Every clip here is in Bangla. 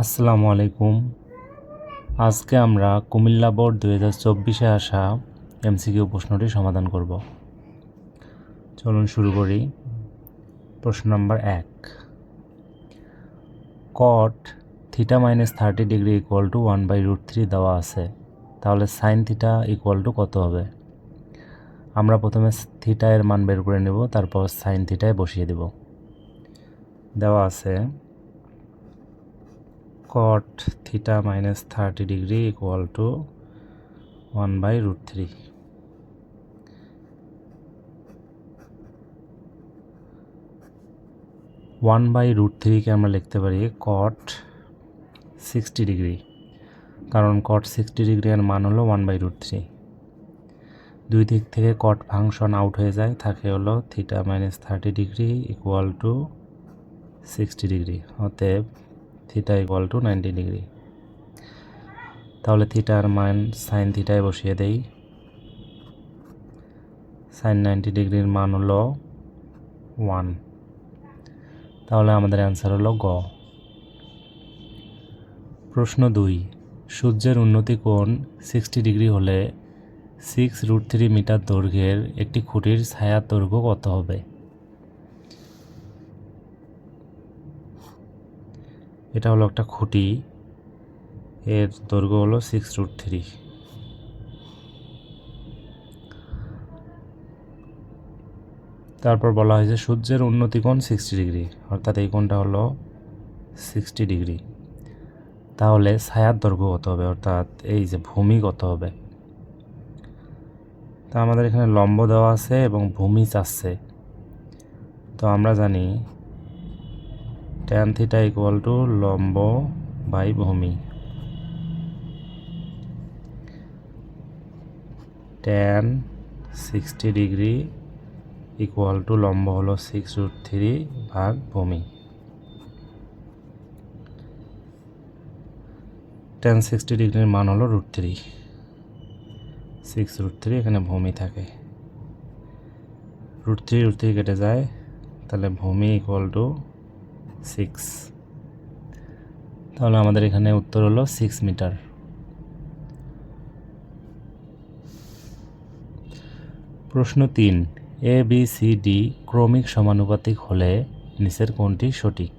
আসসালামু আলাইকুম। আজকে আমরা কুমিল্লা বোর্ড 2024-এ আসা এমসিকিউ প্রশ্নটি সমাধান করব। চলুন শুরু করি। প্রশ্ন নম্বর 1, কট theta minus 30 degree equal to 1/√3 দেওয়া আছে, তাহলে সাইন থিটা ইকুয়াল টু কত হবে? আমরা প্রথমে থিটা এর মান বের করে নেব, তারপর সাইন থিটায় বসিয়ে দেব। দেওয়া আছে cot theta minus 30 degree equal to 1/√3। One by root থ্রিকে আমরা লিখতে পারি cot 60 ডিগ্রি, কারণ cot 60 ডিগ্রি এর মান হলো 1/√3। দুই দিক থেকে cot ফাংশন আউট হয়ে যায়, থাকে হলো theta minus 30 degree equal to 60 degree, অতএব থিটা ইকুয়াল টু 90 ডিগ্রি। তাহলে থিটার মান সাইন থিটায় বসিয়ে দেই। সাইন 90 ডিগ্রির মান হলো 1, তাহলে আমাদের অ্যান্সার হলো গ। প্রশ্ন 2, সূর্যের উন্নতি কোণ 60 ডিগ্রি হলে 6√3 মিটার দৈর্ঘ্যের একটি খুঁটির ছায়ার দৈর্ঘ্য কত হবে? এটা হলো একটা খুঁটি, এর দৈর্ঘ্য হলো 6√3। তারপর বলা হয়েছে সূর্যের উন্নতি কোণ 60 ডিগ্রি, অর্থাৎ এই কোণটা হলো 60 ডিগ্রি। তাহলে ছায়ার দৈর্ঘ্য কত হবে, অর্থাৎ এই যে ভূমি কত হবে? তা আমাদের এখানে লম্ব দেওয়া আছে এবং ভূমি চাচ্ছে। তো আমরা জানি tan থিটা ইকুয়াল টু লম্ব বাই ভূমি। tan 60 ডিগ্রি ইকুয়াল টু লম্ব হলো 6√3 ভাগ ভূমি। tan 60 ডিগ্রির মান হলো √3, 6√3 এখানে ভূমি থাকে, √3 কেটে যায়, তাহলে ভূমি ইকুয়াল টু 6। তাহলে আমাদের এখানে উত্তর হলো 6 মিটার। প্রশ্ন 3, এ বি সি ডি ক্রমিক সমানুপাতিক হলে নিচের কোনটি সঠিক?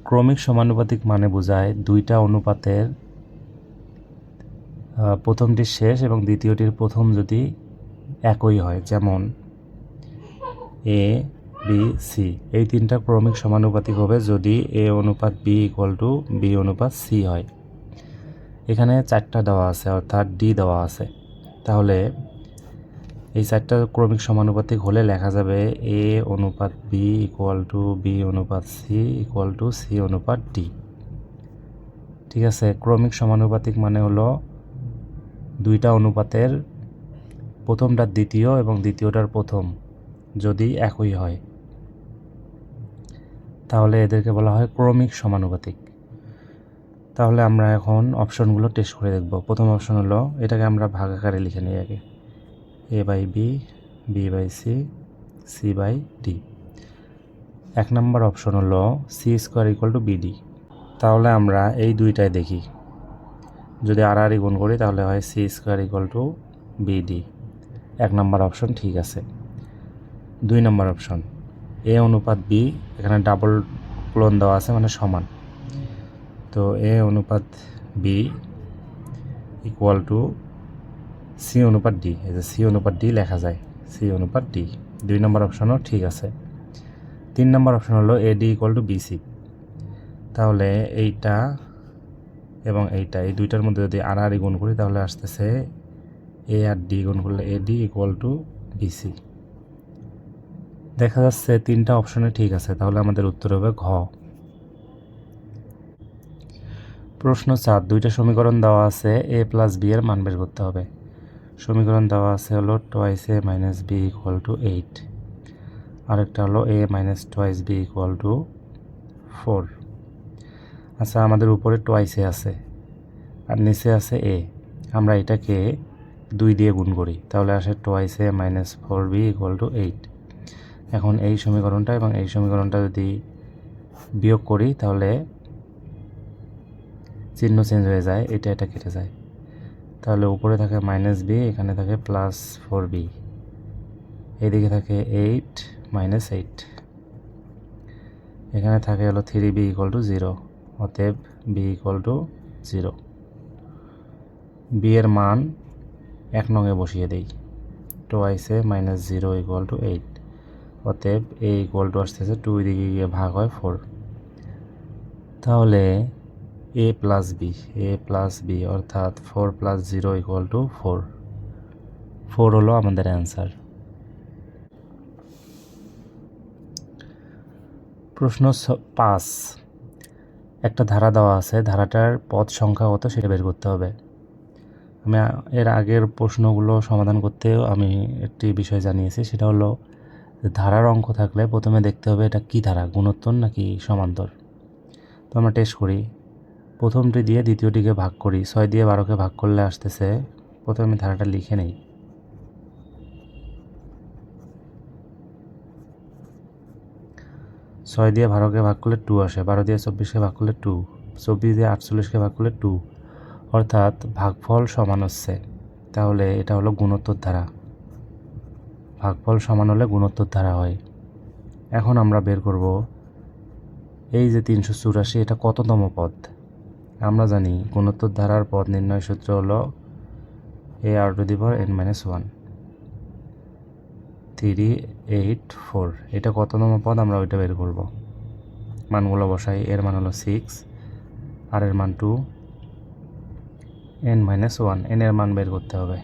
ক্রমিক সমানুপাতিক মানে বোঝায় দুইটা অনুপাতের প্রথমটির শেষ এবং দ্বিতীয়টির প্রথম যদি একই হয়, যেমন এ বি সি, এই তিনটা ক্রমিক সমানুপাতিক হবে যদি এ অনুপাত বি ইকুয়াল টু বি অনুপাত সি হয়। এখানে 4টা দেওয়া আছে, অর্থাৎ ডি দেওয়া আছে। তাহলে এই 4টা ক্রমিক সমানুপাতিক হলে লেখা যাবে এ অনুপাত বি ইকুয়াল টু বি অনুপাত সি ইকুয়াল টু সি অনুপাত ডি। ঠিক আছে, ক্রমিক সমানুপাতিক মানে হলো দুইটা অনুপাতের প্রথমটার দ্বিতীয় এবং দ্বিতীয়টার প্রথম যদি একই হয়, তাহলে এদেরকে বলা হয় ক্রমিক সমানুপাতিক। তাহলে আমরা এখন অপশনগুলো টেস্ট করে দেখব। প্রথম অপশন হলো, এটাকে আমরা ভাগ আকারে লিখে নিই আগে, A by B, B by C, C by D. 1 number option হলো C square equal to BD. তাহলে আমরা এই দুইটাই দেখি, যদি আর গুণ করি তাহলে হয় C square equal to BD. 1 number option ঠিক আছে। 2 নম্বর অপশন, এ অনুপাত বি, এখানে ডাবল ক্লোন দেওয়া আছে মানে সমান, তো এ অনুপাত বি ইকুয়াল টু সি অনুপাত ডি, এই যে সি অনুপাত ডি লেখা যায়, সি অনুপাত ডি। 2 নম্বর অপশনও ঠিক আছে। 3 নম্বর অপশন হলো A D equal to BC. তাহলে এইটা এবং এইটা, এই দুইটার মধ্যে যদি আর গুণ করি তাহলে আসতেছে এ আর ডি গুণ করলে A D equal to BC. দেখা যাচ্ছে 3টা অপশনে ঠিক আছে, তাহলে আমাদের উত্তর হবে ঘ। প্রশ্ন 4, দুইটা সমীকরণ দেওয়া আছে, এ প্লাস বি এর মান বের করতে হবে। সমীকরণ দেওয়া আছে হলো twice A minus B equal to 8, আরেকটা হলো A minus twice B equal to 4। আচ্ছা, আমাদের উপরে টোয়াইস এ আছে আর নিচে আছে এ, আমরা এটাকে 2 দিয়ে গুণ করি, তাহলে আসে twice A minus 4b equal to 8। এখন এই সমীকরণটা এবং এই সমীকরণটা যদি বিয়োগ করি তাহলে চিহ্ন চেঞ্জ হয়ে যায়, এটা কেটে যায়। তাহলে উপরে থাকে -b, এখানে থাকে +4b, এইদিকে থাকে 8 - 8, এখানে থাকে হলো 3b = 0, অতএব b = 0। b এর মান 1 নঙে বসিয়ে দেই, টোয়াইসে -0 = 8, অতএব a = আসতেছে 2, দিকে গিয়ে ভাগ হয় 4। তাহলে a + b অর্থাৎ 4 + 0 = 4। 4 হলো আমাদের অ্যান্সার। প্রশ্ন 5, একটা ধারা দেওয়া আছে, ধারাটার পদ সংখ্যা কত সেটা বের করতে হবে। আমি এর আগের প্রশ্নগুলো সমাধান করতেও আমি একটি বিষয় জানিয়েছি, সেটা হলো ধারার অঙ্ক থাকলে প্রথমে দেখতে হবে এটা কি ধারা, গুণোত্তর নাকি সমান্তর। তো আমরা টেস্ট করি, প্রথমটি দিয়ে দ্বিতীয়টিকে ভাগ করি, 6 দিয়ে 12কে ভাগ করলে আসতেছে, প্রথমে ধারাটা লিখে নেই, 6 দিয়ে 12কে ভাগ করলে 2 আসে, 12 দিয়ে 24কে ভাগ করলে 2, 24 দিয়ে 48কে ভাগ করলে 2, অর্থাৎ ভাগফল সমান হচ্ছে। তাহলে এটা হলো গুণোত্তর ধারা, ভাগফল সমান হলে গুণোত্তর ধারা হয়। এখন আমরা বের করব এই যে 384, এটা কততম পদ। আমরা জানি গুণোত্তর ধারার পদ নির্ণয় সূত্র হলো ar⁻n-1, 384, এটা কততম পদ আমরা ওইটা বের করব। মানগুলো বসাই, এর মান হলো 6, আর এর মান 2, n-1, n এর মান বের করতে হবে।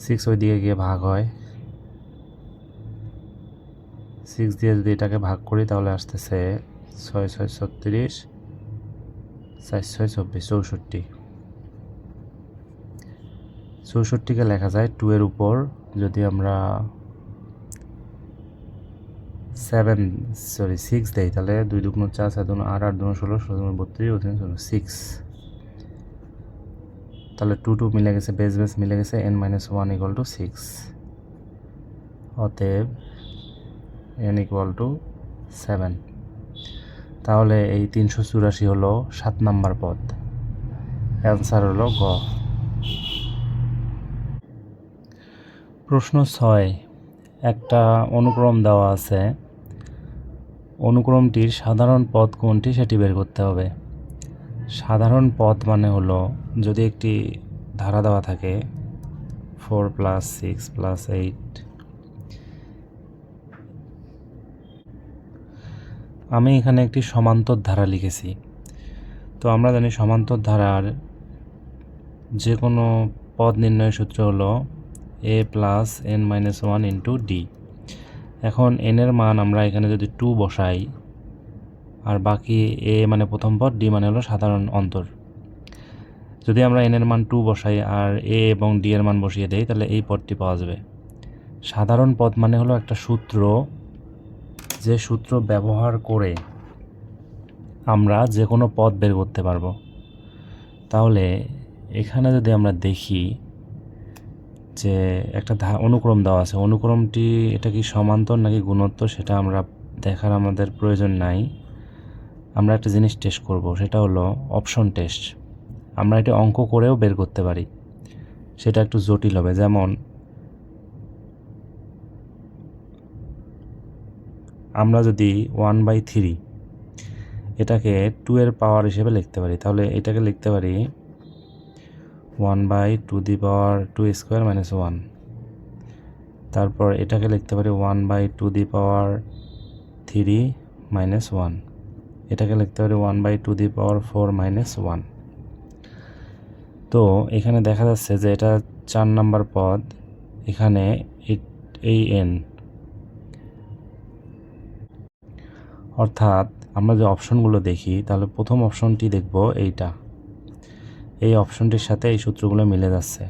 6 ওই দিকে গিয়ে ভাগ হয়, 6 দিয়ে যদি এটাকে ভাগ করি তাহলে আসতেছে 6 6 36, 4 6 24, 64কে লেখা যায় 2 এর উপর, যদি আমরা 6 দেই তাহলে 2 দুগুণ 4, 4 দুগুণ 8, 8 দুগুণ 16, 16 দুগুণ 32, 6, তাহলে 2 2 মিলে গেছে, বেস মিলে গেছে, n-1 = 6, অতএব n = 7। তাহলে এই 384 হলো 7 নম্বর পদ, অ্যান্সার হলো গ। প্রশ্ন 6, একটা অনুক্রম দেওয়া আছে, অনুক্রমটির সাধারণ পদ কোনটি সেটি বের করতে হবে। সাধারণ পদ মানে হলো যদি একটি ধারা দেওয়া থাকে 4 + 6 + 8, আমি এখানে একটি সমান্তর ধারা লিখেছি। তো আমরা জানি সমান্তর ধারার যে কোনো পদ নির্ণয় সূত্র হলো a + n-1 × d। এখন n এর মান আমরা এখানে যদি 2 বসাই, আর বাকি a মানে প্রথম পদ, d মানে হলো সাধারণ অন্তর, যদি আমরা n এর মান 2 বসাই আর a এবং d এর মান বসিয়ে দেই তাহলে এই পদটি পাওয়া যাবে। সাধারণ পদ মানে হলো একটা সূত্র, যে সূত্র ব্যবহার করে আমরা যে কোনো পদ বের করতে পারবো। তাহলে এখানে যদি আমরা দেখি যে একটা অনুক্রম দেওয়া আছে, অনুক্রমটি এটা কি সমান্তর নাকি গুণোত্তর সেটা আমরা দেখার আমাদের প্রয়োজন নাই। আমরা একটা জিনিস টেস্ট করব, সেটা হলো অপশন টেস্ট। আমরা এটা অঙ্ক করেও বের করতে পারি, সেটা একটু জটিল হবে। যেমন আমরা যদি 1/3 এটাকে 2 এর পাওয়ার হিসেবে লিখতে পারি, তাহলে এটাকে লিখতে পারি 1/2² - 1, তারপর এটাকে লিখতে পারি 1/3 - 1, এটাকে লিখতে পারি 1/4 - 1। তো এখানে দেখা যাচ্ছে যে এটা 4 নম্বর পদ, এখানে এই n, অর্থাৎ আমরা যে অপশনগুলো দেখি তাহলে প্রথম অপশনটি দেখব এইটা, এই অপশনটির সাথে এই সূত্রগুলো মিলে যাচ্ছে,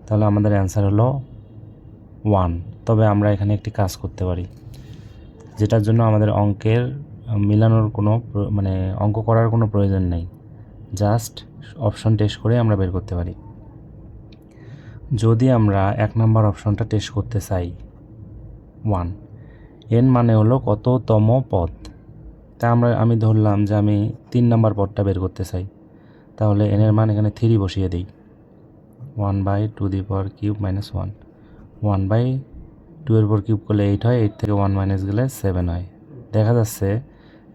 তাহলে আমাদের অ্যান্সার হলো 1। তবে আমরা এখানে একটি কাজ করতে পারি, যেটার জন্য আমাদের অঙ্কের মিলানোর কোনো অঙ্ক করার কোনো প্রয়োজন নেই, জাস্ট অপশন টেস্ট করে আমরা বের করতে পারি। যদি আমরা 1 নম্বর অপশনটা টেস্ট করতে চাই 1, এন মানে হলো কততম পদ। তা আমি ধরলাম যে আমি 3 নম্বর পদটা বের করতে চাই, তাহলে এনের মান এখানে 3 বসিয়ে দিই। 1/2³ -1, 1/2 এর উপর কিউব করলে 8 হয়, 8 থেকে 1 মাইনাস গেলে 7 হয়। দেখা যাচ্ছে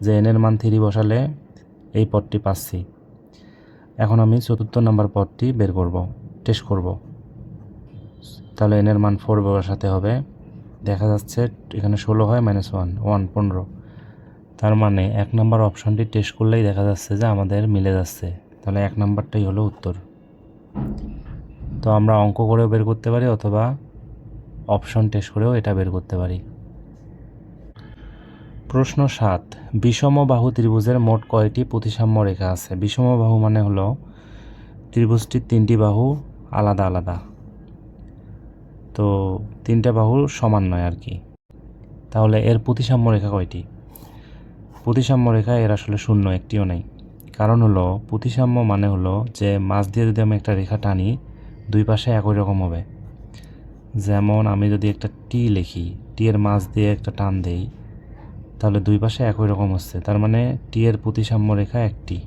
যে এনের মান 3 বসালে এই পদটি পাচ্ছি। এখন আমি 4র্থ নম্বর পদটি বের করব, টেস্ট করব। তাহলে এনের মান 4 বসাতে হবে। দেখা যাচ্ছে এখানে 16 হয় -1, 15। তার মানে 1 নম্বর অপশনটি টেস্ট করলেই দেখা যাচ্ছে যে আমাদের মিলে যাচ্ছে। তাহলে 1 নম্বরটাই হলো উত্তর। তো আমরা অঙ্ক করেও বের করতে পারি অথবা অপশন টেস্ট করেও এটা বের করতে পারি। প্রশ্ন 7, বিষমবাহু ত্রিভুজের মোট কয়টি প্রতিসাম্য রেখা আছে? বিষমবাহু মানে হলো ত্রিভুজটির 3টি বাহু আলাদা আলাদা, তো 3টা বাহু সমান নয় আর কি। তাহলে এর প্রতিসাম্য রেখা কয়টি? প্রতিসাম্য রেখা এর আসলে শূন্য, একটিও নেই। কারণ হলো প্রতিসাম্য মানে হলো যে মাঝ দিয়ে যদি আমি একটা রেখা টানি, দুই পাশে একই রকম হবে। যেমন আমি যদি একটা টি লিখি, টি এর মাঝ দিয়ে একটা টান দেই, তাহলে দুই পাশে একই রকম হচ্ছে, তার মানে টি এর প্রতিসাম্য রেখা একটি।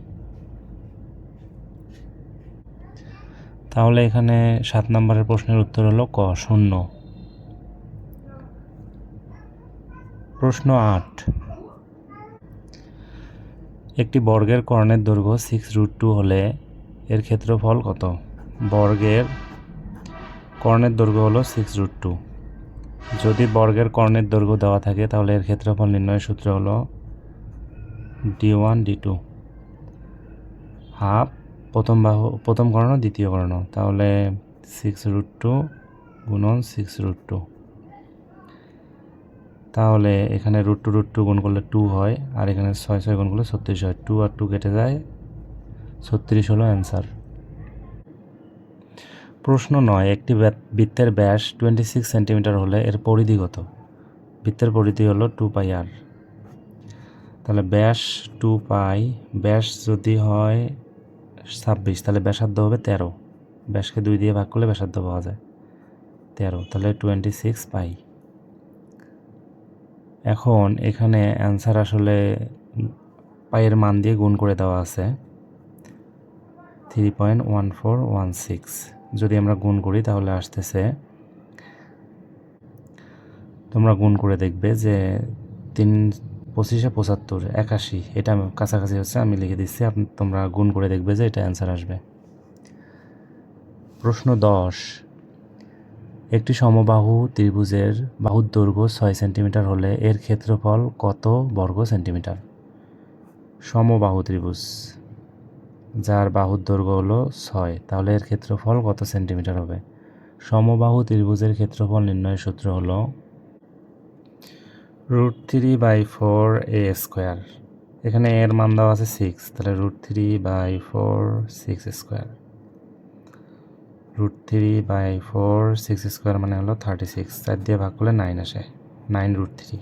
তাহলে এখানে 7 নম্বরের প্রশ্নের উত্তর হলো ক, 0। প্রশ্ন 8, একটি বর্গের কর্ণের দৈর্ঘ্য 6√2 হলে এর ক্ষেত্রফল কত? বর্গের কর্ণের দৈর্ঘ্য হলো 6√2। যদি বর্গের কর্ণের দৈর্ঘ্য দেওয়া থাকে তাহলে এর ক্ষেত্রফল নির্ণয়ের সূত্র হলো d1 d2, হাফ প্রথম কর্ণ দ্বিতীয় কর্ণ, তাহলে 6√2 গুণন 6√2। তাহলে এখানে √2 গুণ করলে 2 হয়, আর এখানে 6 গুণ করলে 36 হয়। 2 আর 2 কেটে যায়, 36 হলো অ্যান্সার। প্রশ্ন 9, একটি বৃত্তের ব্যাস 26 সেন্টিমিটার হলে এর পরিধি কত? বৃত্তের পরিধি হলো 2πr। তাহলে ব্যাস 2π, ব্যাস যদি হয় 26, তাহলে ব্যাসার্ধ হবে 13। ব্যাসকে 2 দিয়ে ভাগ করলে ব্যাসার্ধ পাওয়া যায় 13, তাহলে 26π। এখন এখানে অ্যান্সার আসলে পাইয়ের মান দিয়ে গুণ করে দেওয়া আছে 3.1416। যদি আমরা গুণ করি তাহলে আসতেছে, তোমরা গুণ করে দেখবে যে 3 25 75 81, এটা কাছাকাছি হচ্ছে, আমি লিখে দিচ্ছি, তোমরা গুণ করে দেখবে যে এটা অ্যান্সার আসবে। প্রশ্ন 10, একটি সমবাহু ত্রিভুজের বাহুর দৈর্ঘ্য 6 সেন্টিমিটার হলে এর ক্ষেত্রফল কত বর্গ সেন্টিমিটার? সমবাহু ত্রিভুজ যার বাহুর দৈর্ঘ্য হলো 6, তাহলে এর ক্ষেত্রফল কত সেন্টিমিটার হবে? সমবাহু ত্রিভুজের ক্ষেত্রফল নির্ণয়ের সূত্র হলো √3/4a²। এখানে এর মান দেওয়া আছে 6, তাহলে √3/4 6²। √3/4 6² মানে হলো 36, 4 দিয়ে ভাগ করলে 9 আসে, 9√3।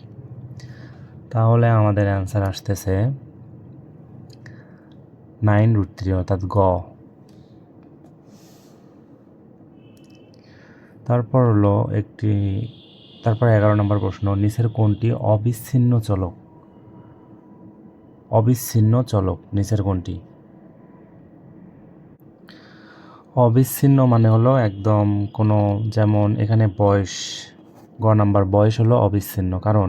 তাহলে আমাদের অ্যান্সার আসতেছে 9√3, অর্থাৎ গ। তারপর 11 নম্বর প্রশ্ন, নিচের কোনটি অবিচ্ছিন্ন চলক? অবিচ্ছিন্ন চলক নিচের কোনটি? অবিচ্ছিন্ন মানে হলো একদম কোনো, যেমন এখানে বয়স, গ নাম্বার বয়স হলো অবিচ্ছিন্ন, কারণ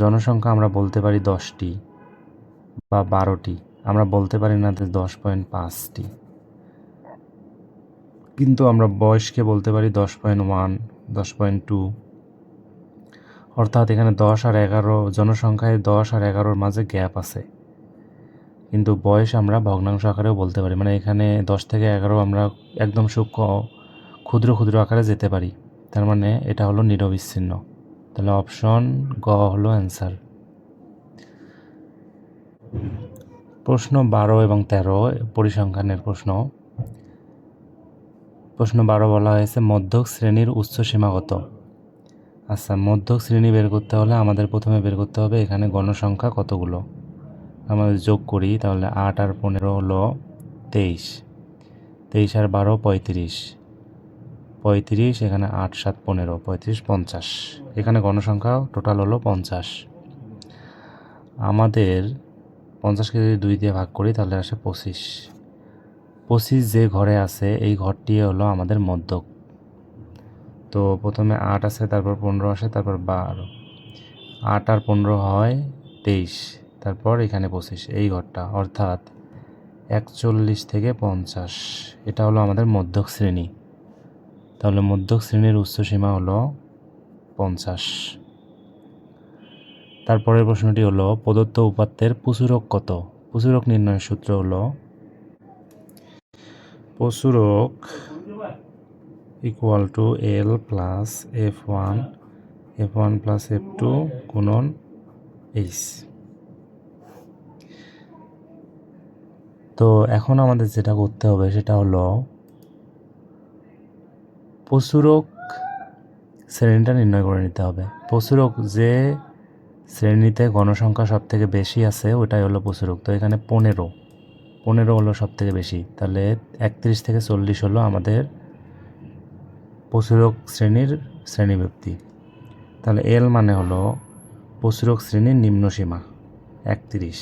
জনসংখ্যা আমরা বলতে পারি 10টি বা 12টি, আমরা বলতে পারি না 10.5টি, কিন্তু আমরা বয়সকে বলতে পারি 10.1, 10.2। অর্থাৎ এখানে 10 আর 11, জনসংখ্যায় 10 আর 11-র মাঝে গ্যাপ আছে, কিন্তু বয়স আমরা ভগ্নাংশ আকারেও বলতে পারি, মানে এখানে 10 থেকে 11 আমরা একদম সূক্ষ্ম ক্ষুদ্র ক্ষুদ্র আকারে যেতে পারি, তার মানে এটা হলো নিরবিচ্ছিন্ন। তাহলে অপশন গ হলো অ্যান্সার। প্রশ্ন 12 এবং 13 পরিসংখ্যানের প্রশ্ন। প্রশ্ন 12 বলা হয়েছে মধ্যক শ্রেণীর উচ্চ সীমা কত? আচ্ছা, মধ্যক শ্রেণী বের করতে হলে আমাদের প্রথমে বের করতে হবে এখানে গণসংখ্যা কতগুলো। আমাদের যোগ করি, তাহলে 8 আর 15 হলো 23, 23 আর 12 35, 35, এখানে 8 7 15, 35 50, এখানে গণসংখ্যা টোটাল হলো 50। আমাদের 50কে যদি 2 দিয়ে ভাগ করি তাহলে আসে 25। 25 যে ঘরে আছে এই ঘরটি হলো আমাদের মধ্যক। তো প্রথমে 8 আছে, তারপর 15 আসে, তারপর 12, 8 আর 15 হয় 23, তারপর এখানে 25, এই ঘরটা, অর্থাৎ 41 থেকে 50, এটা হলো আমাদের মধ্যক শ্রেণী। তাহলে মধ্যক শ্রেণীর উচ্চসীমা হলো 50। তারপরের প্রশ্নটি হলো প্রদত্ত উপাত্তের প্রচুরক কত? প্রচুরক নির্ণয়ের সূত্র হলো প্রচুরক equal to L plus F1 plus F2 গুণন এইচ। তো এখন আমাদের যেটা করতে হবে সেটা হলো প্রচুরক শ্রেণীটা নির্ণয় করে নিতে হবে। প্রচুরক যে শ্রেণীতে গণসংখ্যা সব থেকে বেশি আছে ওটাই হলো প্রচুরক। তো এখানে 15 হলো সব থেকে বেশি, তাহলে 31 থেকে 40 হলো আমাদের প্রচুরক শ্রেণীর শ্রেণীব্যক্তি। তাহলে এল মানে হলো প্রচুরক শ্রেণীর নিম্নসীমা 31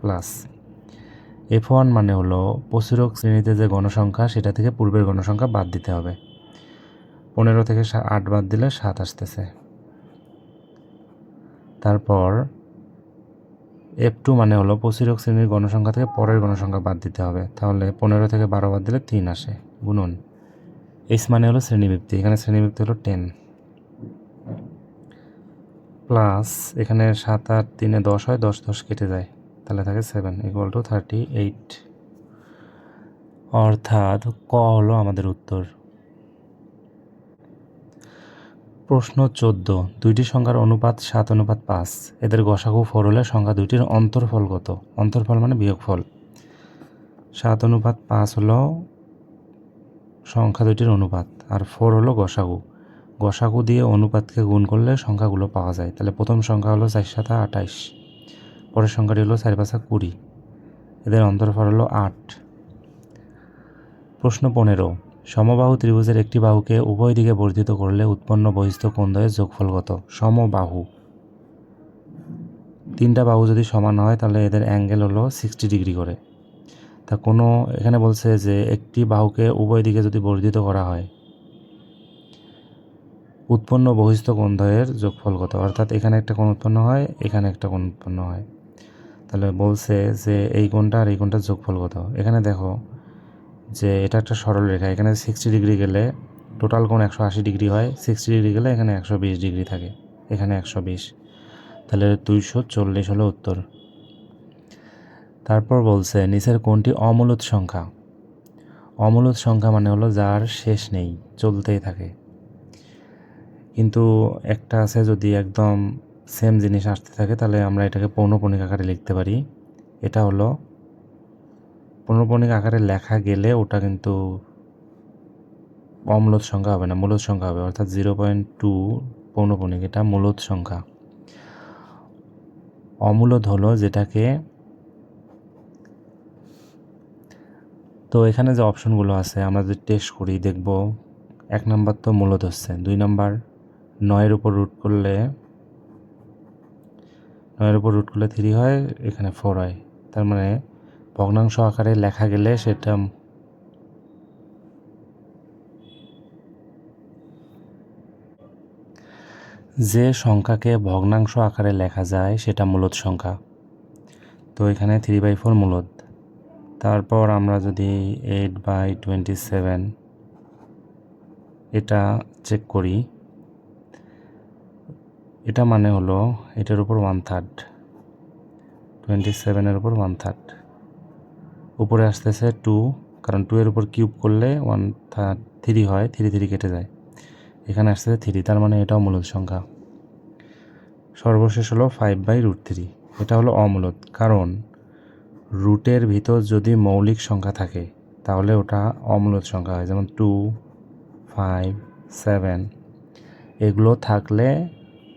প্লাস F1 মানে হলো প্রচুরক শ্রেণীতে যে গণসংখ্যা সেটা থেকে পূর্বের গণসংখ্যা বাদ দিতে হবে। 15 থেকে 8 বাদ দিলে 7 আসতেছে। তারপর F2 মানে হলো প্রচুরক শ্রেণীর গণসংখ্যা থেকে পরের গণসংখ্যা বাদ দিতে হবে, তাহলে 15 থেকে 12 বাদ দিলে 3 আসে, গুণন এইচ মানে হলো শ্রেণীব্যক্তি, এখানে শ্রেণীব্যক্তি হলো 10 প্লাস এখানে 7 আর 3 10 হয়, 10 10 কেটে যায়, তাহলে থাকে 7 ইকুয়াল টু 38। অর্থাৎ ক হলো আমাদের উত্তর। প্রশ্ন 14, দুইটি সংখ্যার অনুপাত 7:5, এদের গসাগু 4 হলে সংখ্যা দুইটির অন্তরফল কত? অন্তরফল মানে বিয়োগফল। 7:5 হলো সংখ্যা দুইটির অনুপাত, আর 4 হলো গসাগু। গসাগু দিয়ে অনুপাতকে গুণ করলে সংখ্যাগুলো পাওয়া যায়। তাহলে প্রথম সংখ্যা হলো 4 7 28, পরের সংখ্যাটি হলো 4 5 20, এদের অন্তরফল হলো 8। প্রশ্ন 15, সমবাহু ত্রিভুজের একটি বাহুকে উভয় দিকে বর্ধিত করলে উৎপন্ন বহিস্থ কোণদ্বয়ের যোগফল কত? সমবাহু, তিনটা বাহু যদি সমান হয় তাহলে এদের অ্যাঙ্গেল হলো 60 ডিগ্রি করে। তা কোনো এখানে বলছে যে একটি বাহুকে উভয় দিকে যদি বর্ধিত করা হয় উৎপন্ন বহিস্থ কোণদ্বয়ের যোগফল কত? অর্থাৎ এখানে একটা কোণ উৎপন্ন হয়, এখানে একটা কোণ উৎপন্ন হয়, তাহলে বলছে যে এই কোণটা আর এই কোণটার যোগফল কত? এখানে দেখো যে এটা একটা সরল রেখা, এখানে 60 ডিগ্রি গেলে টোটাল কোণ 180 ডিগ্রি হয়, 60 ডিগ্রি গেলে এখানে 120 ডিগ্রি থাকে, এখানে 120, তাহলে 240 হলো উত্তর। তারপর বলছে নিচের কোনটি অমূলদ সংখ্যা? অমূলদ সংখ্যা মানে হলো যার শেষ নেই, চলতেই থাকে। কিন্তু একটা আছে যদি একদম সেম জিনিস আসতে থাকে তাহলে আমরা এটাকে পৌনঃপুনিক আকারে লিখতে পারি। এটা হলো পৌনঃপুনিক আকারে লেখা গেলে ওটা কিন্তু অমূলদ সংখ্যা হবে না, মূলদ সংখ্যা হবে, অর্থাৎ 0.2 পৌনঃপুনিক, এটা মূলদ সংখ্যা। অমূলদ হলো যেটাকে, তো এখানে যে অপশনগুলো আছে আমরা যদি টেস্ট করি দেখব 1 নাম্বার তো মূলদ হচ্ছে, 2 নাম্বার 9-এর উপর রুট করলে 3 হয়, এখানে 4 হয়, তার মানে ভগ্নাংশ আকারে লেখা গেলে সেটা যে সংখ্যাকে ভগ্নাংশ আকারে লেখা যায় সেটা মূলদ সংখ্যা। তো এখানে 3/4 মূলদ। তারপর আমরা যদি 8/27 এটা চেক করি, এটা মানে হলো এটার উপর 1/3, 27-এর উপর 1/3, উপরে আসতেছে 2, কারণ 2-এর উপর কিউব করলে 1/3 হয়, 3 কেটে যায়, এখানে আসতেছে 3, তার মানে এটাও মূলদ সংখ্যা। সর্বশেষ হলো 5/√3, এটা হলো অমূলদ, কারণ রুটের ভিতর যদি মৌলিক সংখ্যা থাকে তাহলে ওটা অমূলদ সংখ্যা হয়, যেমন 2, 5, 7 এগুলো থাকলে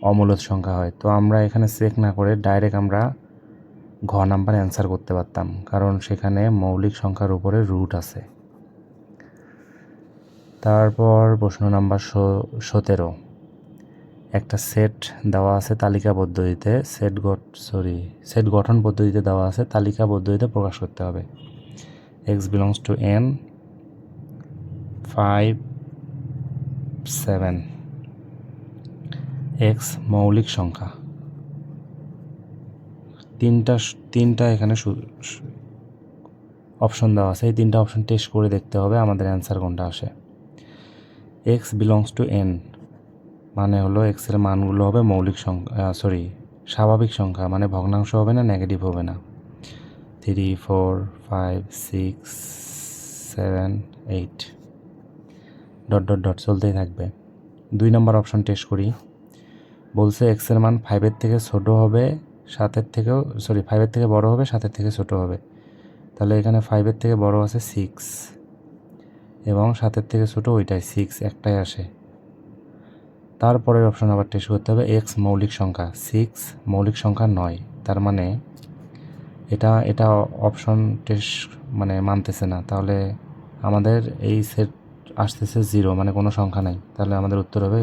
অমূলদ সংখ্যা হয়। তো আমরা এখানে চেক না করে ডাইরেক্ট আমরা ঘ নাম্বার অ্যান্সার করতে পারতাম, কারণ সেখানে মৌলিক সংখ্যার উপরে রুট আছে। তারপর প্রশ্ন নাম্বার 17, একটা সেট দেওয়া আছে তালিকা পদ্ধতিতে, সেট গঠন পদ্ধতিতে দেওয়া আছে, তালিকা পদ্ধতিতে প্রকাশ করতে হবে। X belongs to n 5 7, x মৌলিক সংখ্যা। তিনটা এখানে অপশন দেওয়া আছে, এই তিনটা অপশন টেস্ট করে দেখতে হবে আমাদের অ্যান্সার কোনটা আসে। এক্স বিলংস টু n মানে হলো এক্সের মানগুলো হবে মৌলিক সংখ্যা, স্বাভাবিক সংখ্যা, মানে ভগ্নাংশ হবে না, নেগেটিভ হবে না। 3 4 5 6 7 8 ডট ডট ডট চলতেই থাকবে। 2 নম্বর অপশন টেস্ট করি। বলছে এক্সের মান 5-এর থেকে ছোট হবে, 7-এর থেকেও 5-এর থেকে বড় হবে, 7-এর থেকে ছোট হবে। তাহলে এখানে 5-এর থেকে বড় আছে 6 এবং 7-এর থেকে ছোট ওইটাই 6, একটাই আসে। তারপরের অপশন আবার টেস্ট করতে হবে, এক্স মৌলিক সংখ্যা, 6 মৌলিক সংখ্যা নয়। তার মানে এটা অপশন টেস্ট মানে মানতেছে না। তাহলে আমাদের এই সেট আসতেছে 0, মানে কোনো সংখ্যা নাই। তাহলে আমাদের উত্তর হবে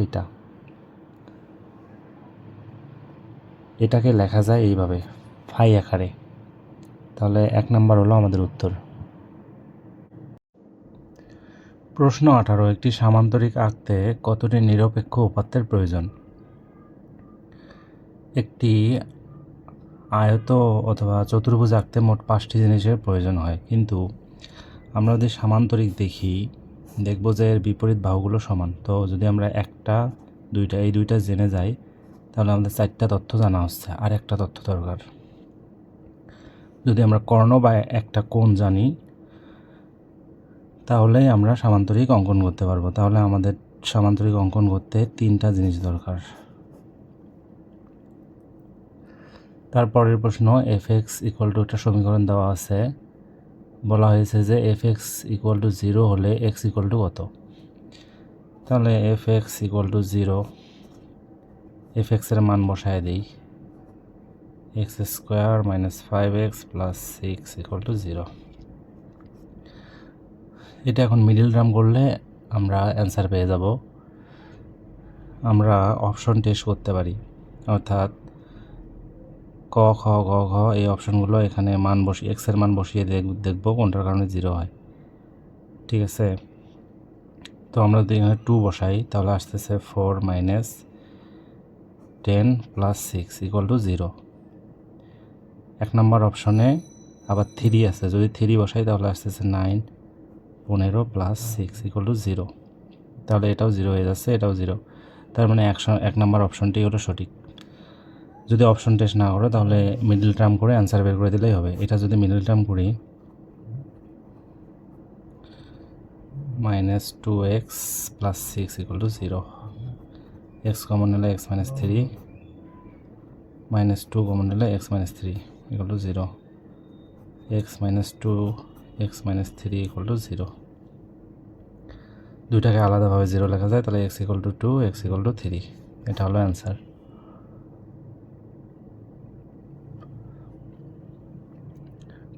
এটাকে লেখা যায় এইভাবে, ফাই আকারে। তাহলে 1 নাম্বার হলো আমাদের উত্তর। প্রশ্ন 18, একটি সামান্তরিক আঁকতে কতটি নিরপেক্ষ উপাত্তের প্রয়োজন? একটি আয়ত অথবা চতুর্ভুজ আঁকতে মোট 5টি জিনিসের প্রয়োজন হয়, কিন্তু আমরা যদি সামান্তরিক দেখব যে এর বিপরীত বাহুগুলো সমান। তো যদি আমরা 1টা 2টা এই 2টা জেনে যাই, তাহলে আমাদের 4টা তথ্য জানা হচ্ছে, আর একটা তথ্য দরকার। যদি আমরা কর্ণ বা একটা কোণ জানি, তাহলে আমরা সামান্তরিক অঙ্কন করতে পারবো। তাহলে আমাদের সামান্তরিক অঙ্কন করতে 3টা জিনিস দরকার। তারপরের প্রশ্ন, f(x) = একটা সমীকরণ দেওয়া আছে, বলা হয়েছে যে f(x) = 0 হলে x = কত? তাহলে f(x) = 0, f(x) এর মান বসায় দিই, x² - 5x + 6 = 0। এটা এখন মিডল টার্ম করলে আমরা অ্যান্সার পেয়ে যাব। আমরা অপশন টেস্ট করতে পারি, অর্থাৎ ক, খ, গ, ঘ এই অপশনগুলো এখানে x এর মান বসিয়ে দেখব কোনটার কারণে 0 হয়। ঠিক আছে, তো আমরা যদি এখানে 2 বসাই, তাহলে আসতেছে 4 - 10 + 6 = 0। 1 নম্বর অপশনে আবার 3 আছে, যদি 3 বসাই তাহলে আসতেছে 9 15 + 6 = 0। তাহলে এটাও 0 হয়ে যাচ্ছে, এটাও 0। তার মানে 1 নম্বর অপশনটি হলো সঠিক। যদি অপশন টেস্ট না করো তাহলে মিডল টার্ম করে অ্যান্সার বের করে দিলেই হবে। এটা যদি মিডল টার্ম করি, -2x + 6 = 0, x কমন নিলে x - 3, -2 কমন নিলে x - 3 = 0, x - 2 x - 3 = 0। দুইটাকে আলাদাভাবে 0 লেখা যায়, তাহলে x = 2 x = 3। এটা হলো অ্যান্সার।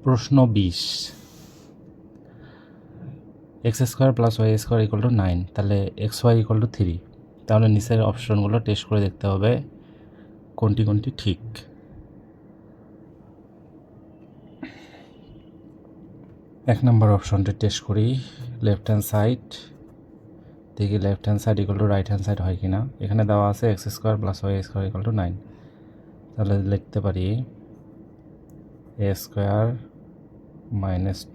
প্রশ্ন 20, x² + y² = 9, তাহলে xy = 3। তাহলে নিচের অপশনগুলো টেস্ট করে দেখতে হবে কোনটি কোনটি ঠিক। 1 নম্বর অপশনটি টেস্ট করি, লেফট হ্যান্ড সাইড দেখি left hand side = right hand side হয় কিনা। এখানে দেওয়া আছে x² + y² = 9, তাহলে লিখতে পারি a² -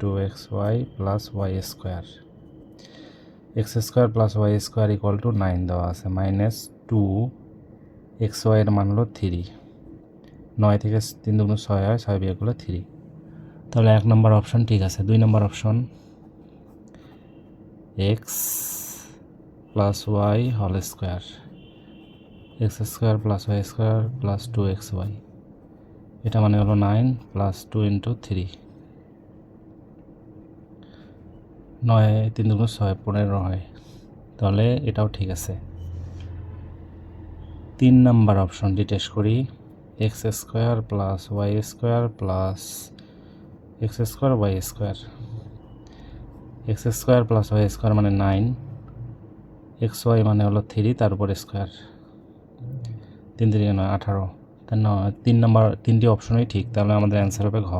2xy + y²। x² + y² = 9 দেওয়া আছে, -2xy এর মান হলো 3, 9 থেকে 3 × 6 হয়, 6 বিয়োগ করলে 3। তাহলে 1 নম্বর অপশন ঠিক আছে। 2 নম্বর option, x + y² x² + y² + 2xy, এটা মানে হলো 9 + 2 × 3, 9 3 × 6 15 হয়। তাহলে এটাও ঠিক আছে। 3 নাম্বার অপশনটি টেস্ট করি, x² + y² + x² y²। x² + y² মানে 9, এক্স ওয়াই মানে হলো 3 তার উপর স্কোয়ার, 3 3 9 18, তাই না? 3 নম্বর 3টি অপশনই ঠিক, তাহলে আমাদের অ্যান্সার হবে ঘ।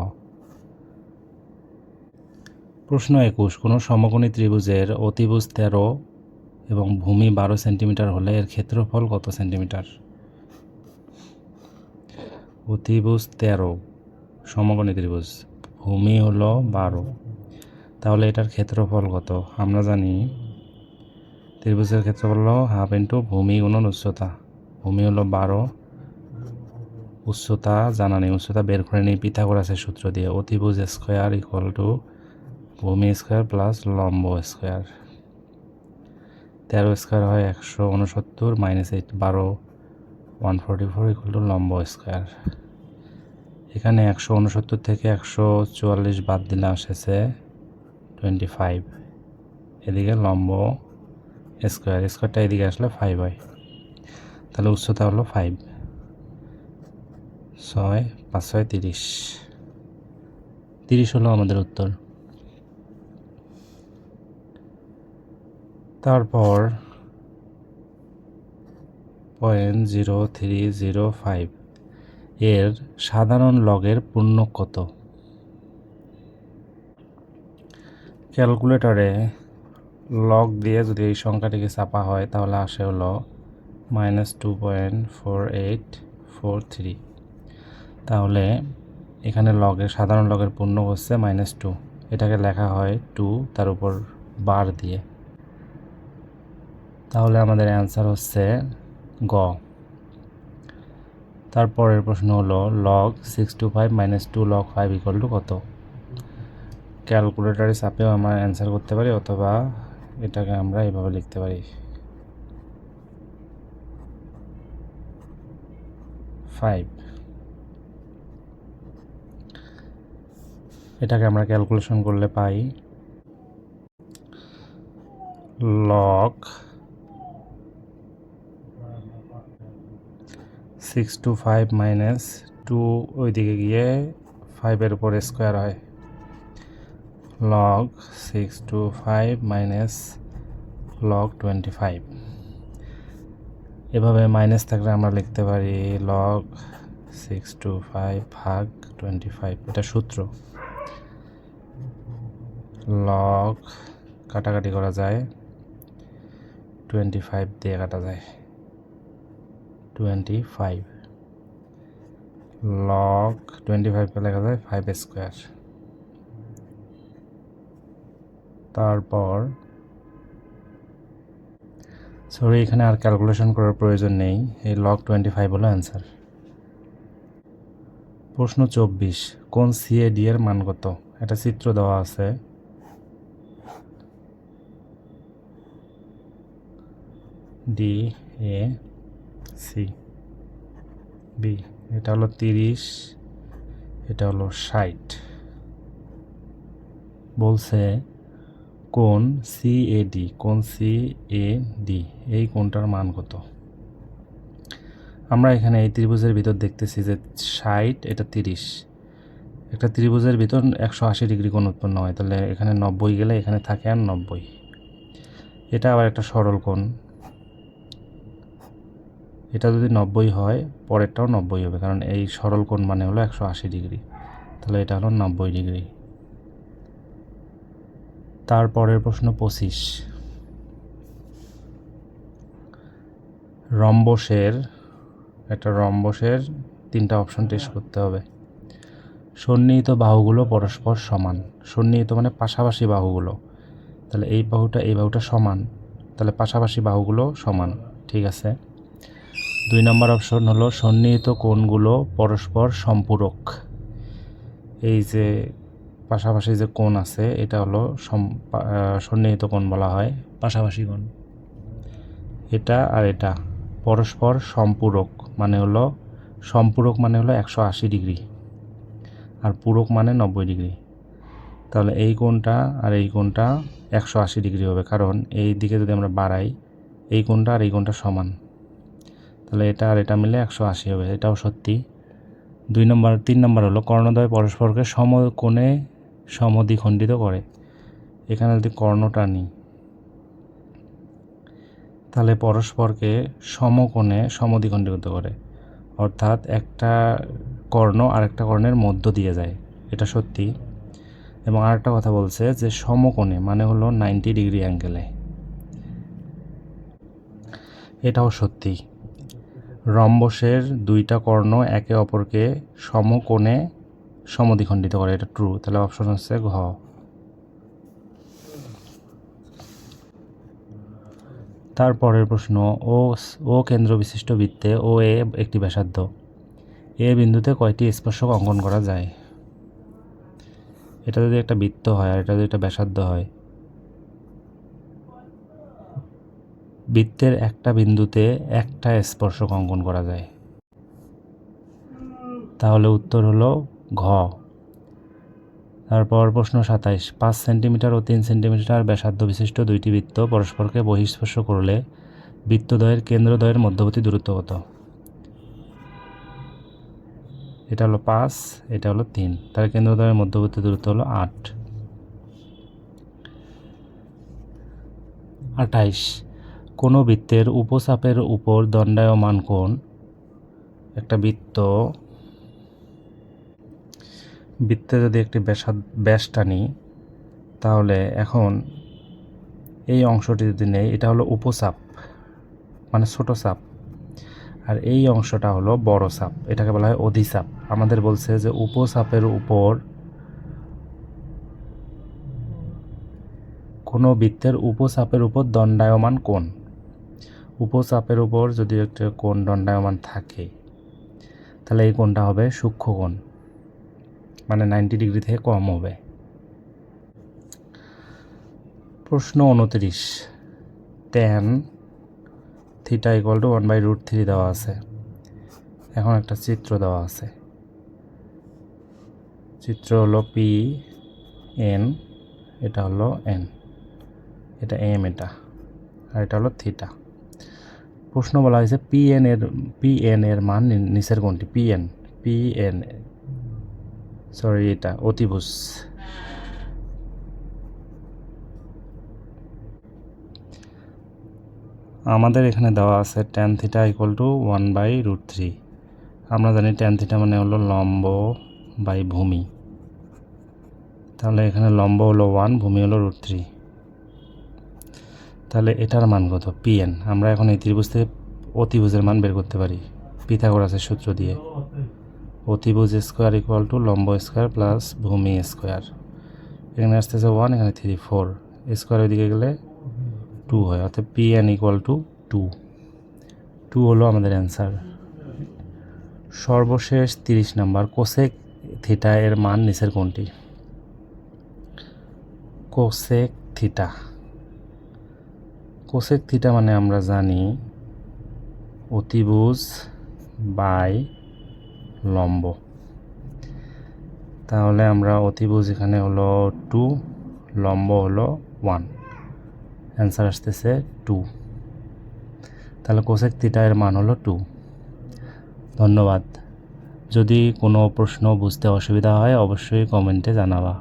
প্রশ্ন 21, কোনো সমকোণী ত্রিভুজের অতিভুজ 13 এবং ভূমি 12 সেন্টিমিটার হলে এর ক্ষেত্রফল কত সেন্টিমিটার? অতিভুজ 13, সমকোণী ত্রিভুজ, ভূমি হলো 12, তাহলে এটার ক্ষেত্রফল কত? আমরা জানি ত্রিভুজের ক্ষেত্রফল হলো হাফ ইন্টু ভূমি গুণন উচ্চতা। ভূমি হলো 12, উচ্চতা জানা নেই, উচ্চতা বের করে নিই পিথাগোরাসের সূত্র দিয়ে। অতিভুজ স্কোয়ার ইকুয়াল টু ভূমি স্কোয়ার প্লাস লম্ব স্কোয়ার। 13 স্কোয়ার হয় 169 মাইনাস 8 12 144 ইকুয়াল টু লম্ব স্কোয়ার। এখানে 169 থেকে 144 বাদ দিলে আসেছে 25, এদিকে লম্ব স্কোয়ার, স্কোয়ারটা এদিকে আসলে 5 হয়, তাহলে উচ্চতা হলো 5। 6 5 6 30, 30 হলো আমাদের উত্তর। তারপর 0.0305 এর সাধারণ লগের পূর্ণক কত? ক্যালকুলেটরে লগ দিয়ে যদি এই সংখ্যাটিকে চাপা হয় তাহলে আসে হলো -2.4843। তাহলে এখানে লগের সাধারণ লগের পূর্ণক হচ্ছে -2, এটাকে লেখা হয় 2 তার উপর বার দিয়ে, তাহলে আমাদের অ্যান্সার হচ্ছে গ। তারপরের প্রশ্ন হলো লগ 625 - 2 log 5 ইকুয়াল টু কত? ক্যালকুলেটরে চাপেও আমরা অ্যান্সার করতে পারি, অথবা এটাকে আমরা এইভাবে লিখতে পারি 5। এটাকে আমরা ক্যালকুলেশন করলে পাই লগ 625 - 2 ওইদিকে গিয়ে 5-এর উপর স্কোয়ার হয়, log 625 - log 25। এভাবে মাইনাস থাকলে আমরা লিখতে পারি log 625 ভাগ 25, এটা সূত্র। লগ কাটাকাটি করা যায়, 25 দিয়ে কাটা যায়, 25 লগ 25কে লেখা যায় 5 স্কোয়ার। তারপর সরি, এখানে আর ক্যালকুলেশন করার প্রয়োজন নেই, এই লগ 25 হলো অ্যান্সার। প্রশ্ন 24, কোন CAD এর মান কত? একটা চিত্র দেওয়া আছে, DAC B, এটা হলো 30, এটা হলো 60। বলছে কোন CAD, কোন CAD এই কোনটার মান কত? আমরা এখানে এই ত্রিভুজের ভিতর দেখতেছি যে 60, এটা 30, একটা ত্রিভুজের ভিতর 180 ডিগ্রি কোণ উৎপন্ন হয়, তাহলে এখানে 90 গেলে এখানে থাকে আর 90। এটা আবার একটা সরল কোণ, এটা যদি 90 হয় পরেরটাও 90 হবে, কারণ এই সরল কোণ মানে হলো 180 ডিগ্রি, তাহলে এটা হলো 90 ডিগ্রি। তারপরের প্রশ্ন 25, একটা রম্বসের 3টা অপশন টেস্ট করতে হবে। সন্নিহিত বাহুগুলো পরস্পর সমান, সন্নিহিত মানে পাশাপাশি বাহুগুলো, তাহলে এই বাহুটা সমান, তাহলে পাশাপাশি বাহুগুলো সমান, ঠিক আছে। 2 নম্বর অপশন হলো সন্নিহিত কোণগুলো পরস্পর সম্পূরক। এই যে পাশাপাশি যে কোণ আছে এটা হলো সন্নিহিত কোণ বলা হয়, পাশাপাশি কোণ। এটা আর এটা পরস্পর সম্পূরক মানে হলো 180 ডিগ্রি, আর পূরক মানে 90 ডিগ্রি, তাহলে এই কোণটা আর এই কোণটা 180 ডিগ্রি হবে, কারণ এই দিকে যদি আমরা বাড়াই এই কোণটা আর এই কোণটা সমান, তাহলে এটা আর এটা মিলে 180 হবে, এটাও সত্যি। 3 নম্বর হলো কর্ণদ্বয় পরস্পরকে সমকোণে সমদ্বিখণ্ডিত করে। এখানে যদি কর্ণটা নিই, তাহলে পরস্পরকে সমকোণে সমদ্বিখণ্ডিত করে, অর্থাৎ একটা কর্ণ আরেকটা কর্ণের মধ্য দিয়ে যায়, এটা সত্যি। এবং আরেকটা কথা বলছে যে সমকোণে মানে হলো 90 ডিগ্রি অ্যাঙ্গেলে, এটাও সত্যি। রম্বসের দুইটা কর্ণ একে অপরকে সমকোণে সমদ্বিখণ্ডিত করে, এটা ট্রু। তাহলে অপশন হচ্ছে ঘ। তারপরের প্রশ্ন, ও কেন্দ্র বিশিষ্ট বৃত্তে ও এ একটি ব্যাসার্ধ, এ বিন্দুতে কয়টি স্পর্শক অঙ্কন করা যায়? এটা যদি একটা বৃত্ত হয় আর এটা যদি একটা ব্যাসার্ধ হয়, বৃত্তের একটা বিন্দুতে একটা স্পর্শক অঙ্কন করা যায়। তাহলে উত্তর হলো ঘ। তারপর প্রশ্ন 27, 5 সেন্টিমিটার ও 3 সেন্টিমিটার ব্যাসার্ধ বিশিষ্ট দুইটি বৃত্ত পরস্পরকে বহিঃস্পর্শ করলে বৃত্তদ্বয়ের কেন্দ্রদ্বয়ের মধ্যবর্তী দূরত্ব কত? এটা হলো 5, এটা হলো 3, তার কেন্দ্রদ্বয়ের মধ্যবর্তী দূরত্ব হলো 8। 28, কোনো বৃত্তের উপচাপের উপর দণ্ডায়মান কোণ, একটা বৃত্তে যদি একটি ব্যাস টানি, তাহলে এখন এই অংশটি যদি নেই, এটা হলো উপচাপ মানে ছোট চাপ, আর এই অংশটা হলো বড় চাপ, এটাকে বলা হয় অধিচাপ। আমাদের বলছে যে উপচাপের উপর, কোনো বৃত্তের উপচাপের উপর দণ্ডায়মান কোণ, উপচাপের উপর যদি একটা কোণ দণ্ডায়মান থাকে, তাহলে এই কোণটা হবে সূক্ষ্ম কোণ, মানে 90 ডিগ্রি থেকে কম হবে। প্রশ্ন 29, tan থিটা ইকুয়াল টু 1/√3 দেওয়া আছে। এখন একটা চিত্র দেওয়া আছে, চিত্র হলো পি এন, এটা হলো এন, এটা এম, এটা আর এটা হলো থিটা। প্রশ্ন বলা হয়েছে পি এন এর মান নিচের কোনটি? এটা অতিভুজ। আমাদের এখানে দেওয়া আছে tan থিটা ইকুয়াল টু 1/√3। আমরা জানি tan থিটা মানে হলো লম্ব বাই ভূমি, তাহলে এখানে লম্ব হলো 1, ভূমি হলো √3। তাহলে এটার মান কত? পিএন। আমরা এখন এই ত্রিভুজ থেকে অতিভুজের মান বের করতে পারি পিথাগোরাসের সূত্র দিয়ে। অতিভুজ স্কোয়ার ইকুয়াল টু লম্ব স্কোয়ার প্লাস ভূমি স্কোয়ার। এখানে আসতেছে 1, এখানে 3, 4, স্কোয়ার ওইদিকে গেলে 2 হয়, অর্থাৎ পিএন ইকুয়াল টু 2 হলো আমাদের অ্যান্সার। সর্বশেষ 30 নাম্বার, কোসেক থিটা এর মান নিচের কোনটি? কোসেক থিটা মানে আমরা জানি অতিভুজ বাই লম্ব। তাহলে আমরা অতিভুজ এখানে হলো 2, লম্ব হলো 1, অ্যান্সার আসতেছে 2। তাহলে কোসেক থিটা এর মান হলো 2। ধন্যবাদ। যদি কোনো প্রশ্ন বুঝতে অসুবিধা হয় অবশ্যই কমেন্টে জানাবা।